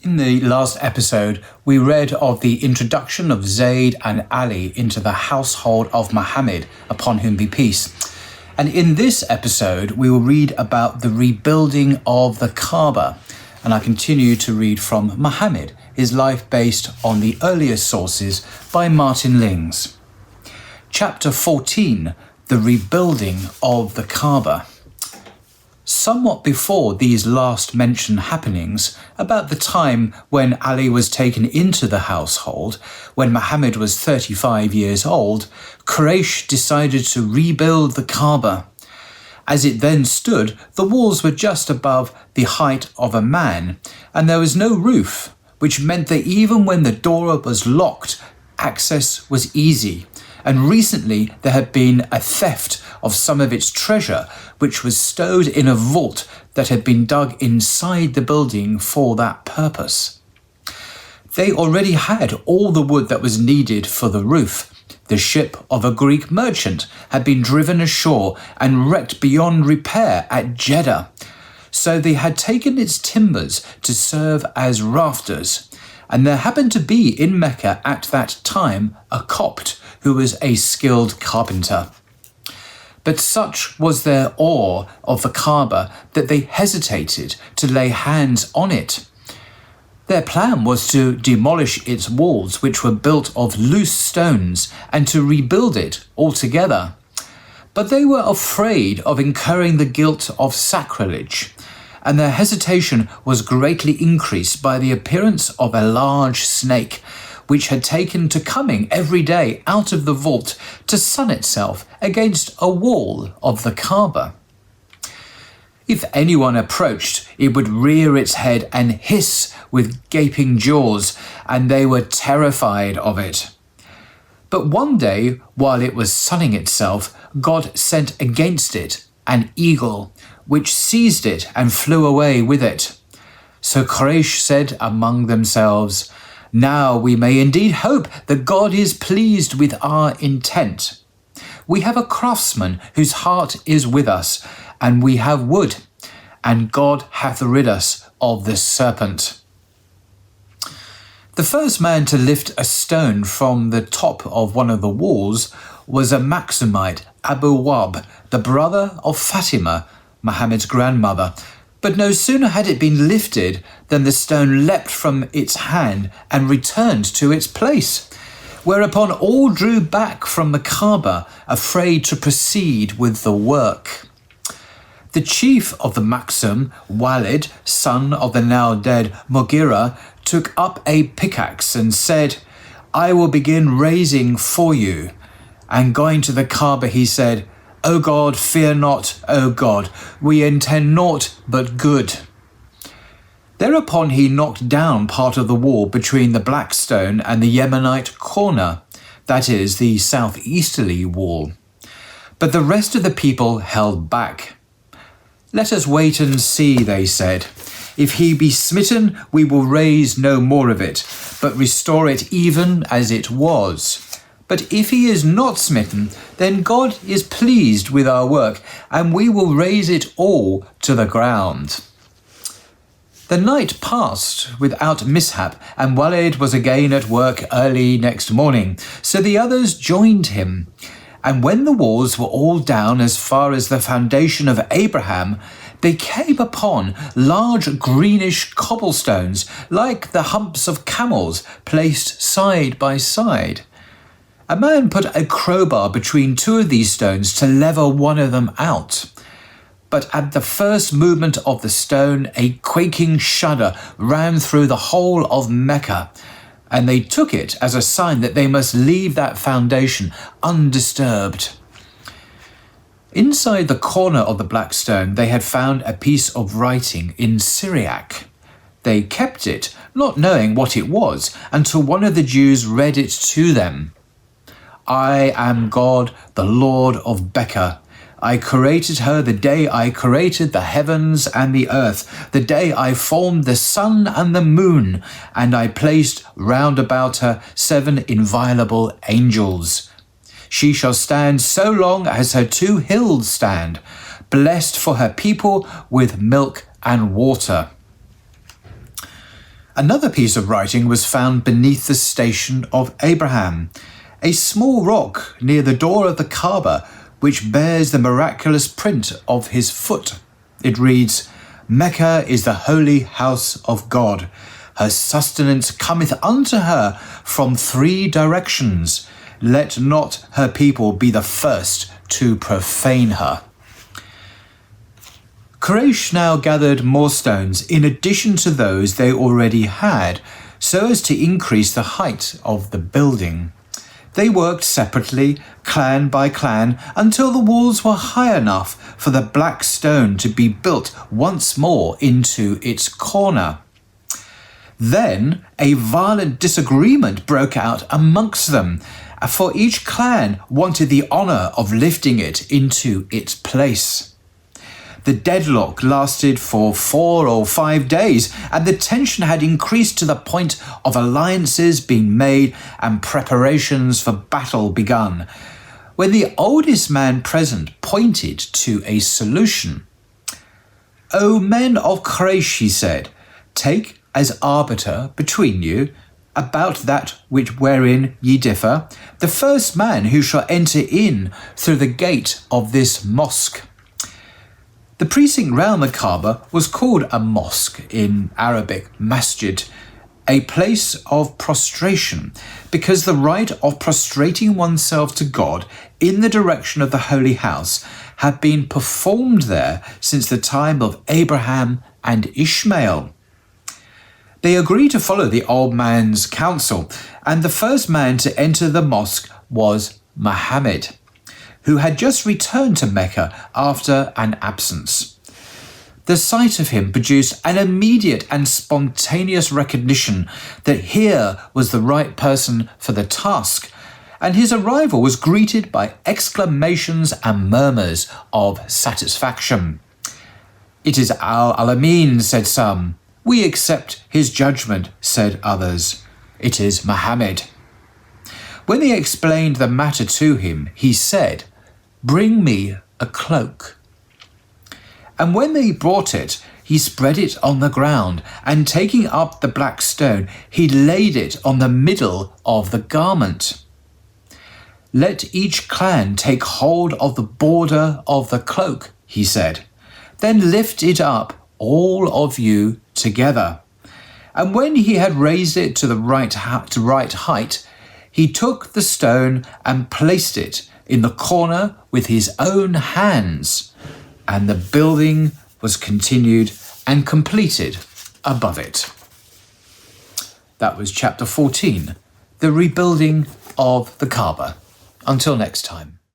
In the last episode, we read of the introduction of Zayd and Ali into the household of Muhammad, upon whom be peace. And in this episode, we will read about the rebuilding of the Kaaba. And I continue to read from Muhammad, his life based on the earliest sources by Martin Lings. Chapter 14, the rebuilding of the Kaaba. Somewhat before these last mentioned happenings, about the time when Ali was taken into the household, when Muhammad was 35 years old, Quraysh decided to rebuild the Kaaba. As it then stood, the walls were just above the height of a man, and there was no roof, which meant that even when the door was locked, access was easy. And recently there had been a theft of some of its treasure, which was stowed in a vault that had been dug inside the building for that purpose. They already had all the wood that was needed for the roof. The ship of a Greek merchant had been driven ashore and wrecked beyond repair at Jeddah. So they had taken its timbers to serve as rafters. And there happened to be in Mecca at that time a Copt who was a skilled carpenter. But such was their awe of the Kaaba that they hesitated to lay hands on it. Their plan was to demolish its walls, which were built of loose stones, and to rebuild it altogether. But they were afraid of incurring the guilt of sacrilege, and their hesitation was greatly increased by the appearance of a large snake, which had taken to coming every day out of the vault to sun itself against a wall of the Kaaba. If anyone approached, it would rear its head and hiss with gaping jaws, and they were terrified of it. But one day, while it was sunning itself, God sent against it an eagle, which seized it and flew away with it. So Quraysh said among themselves, "Now we may indeed hope that God is pleased with our intent. We have a craftsman whose heart is with us, and we have wood, and God hath rid us of the serpent." The first man to lift a stone from the top of one of the walls was a Maxumite, Abu Wab, the brother of Fatima, Muhammad's grandmother. But no sooner had it been lifted than the stone leapt from its hand and returned to its place, whereupon all drew back from the Kaaba, afraid to proceed with the work. The chief of the Maxum, Walid, son of the now dead Mughira, took up a pickaxe and said, "I will begin raising for you." And going to the Kaaba, he said, "O God, fear not, O God, we intend naught but good." Thereupon he knocked down part of the wall between the Black Stone and the Yemenite corner, that is, the southeasterly wall. But the rest of the people held back. "Let us wait and see," they said. "If he be smitten, we will raise no more of it, but restore it even as it was. But if he is not smitten, then God is pleased with our work, and we will raise it all to the ground." The night passed without mishap, and Walid was again at work early next morning, so the others joined him. And when the walls were all down as far as the foundation of Abraham, they came upon large greenish cobblestones, like the humps of camels, placed side by side. A man put a crowbar between two of these stones to lever one of them out. But at the first movement of the stone, a quaking shudder ran through the whole of Mecca, and they took it as a sign that they must leave that foundation undisturbed. Inside the corner of the black stone, they had found a piece of writing in Syriac. They kept it, not knowing what it was, until one of the Jews read it to them. "I am God, the Lord of Becca. I created her the day I created the heavens and the earth, the day I formed the sun and the moon, and I placed round about her 7 inviolable angels. She shall stand so long as her 2 hills stand, blessed for her people with milk and water." Another piece of writing was found beneath the station of Abraham, a small rock near the door of the Kaaba, which bears the miraculous print of his foot. It reads, "Mecca is the holy house of God. Her sustenance cometh unto her from 3 directions. Let not her people be the first to profane her." Quraysh now gathered more stones in addition to those they already had, so as to increase the height of the building. They worked separately, clan by clan, until the walls were high enough for the black stone to be built once more into its corner. Then a violent disagreement broke out amongst them, for each clan wanted the honour of lifting it into its place. The deadlock lasted for 4 or 5 days, and the tension had increased to the point of alliances being made and preparations for battle begun, when the oldest man present pointed to a solution. "O men of Quraysh," he said, "take as arbiter between you about that which wherein ye differ, the first man who shall enter in through the gate of this mosque." The precinct round the Kaaba was called a mosque, in Arabic masjid, a place of prostration, because the rite of prostrating oneself to God in the direction of the holy house had been performed there since the time of Abraham and Ishmael. They agreed to follow the old man's counsel, and the first man to enter the mosque was Muhammad, who had just returned to Mecca after an absence. The sight of him produced an immediate and spontaneous recognition that here was the right person for the task, and his arrival was greeted by exclamations and murmurs of satisfaction. "It is Al-Alamin," said some. "We accept his judgment," said others. "It is Muhammad." When they explained the matter to him, he said, "Bring me a cloak." And when they brought it, he spread it on the ground, and taking up the black stone, he laid it on the middle of the garment. "Let each clan take hold of the border of the cloak," he said. "Then lift it up, all of you together." And when he had raised it to the right height, he took the stone and placed it in the corner with his own hands, and the building was continued and completed above it. That was chapter 14, the rebuilding of the Kaaba. Until next time.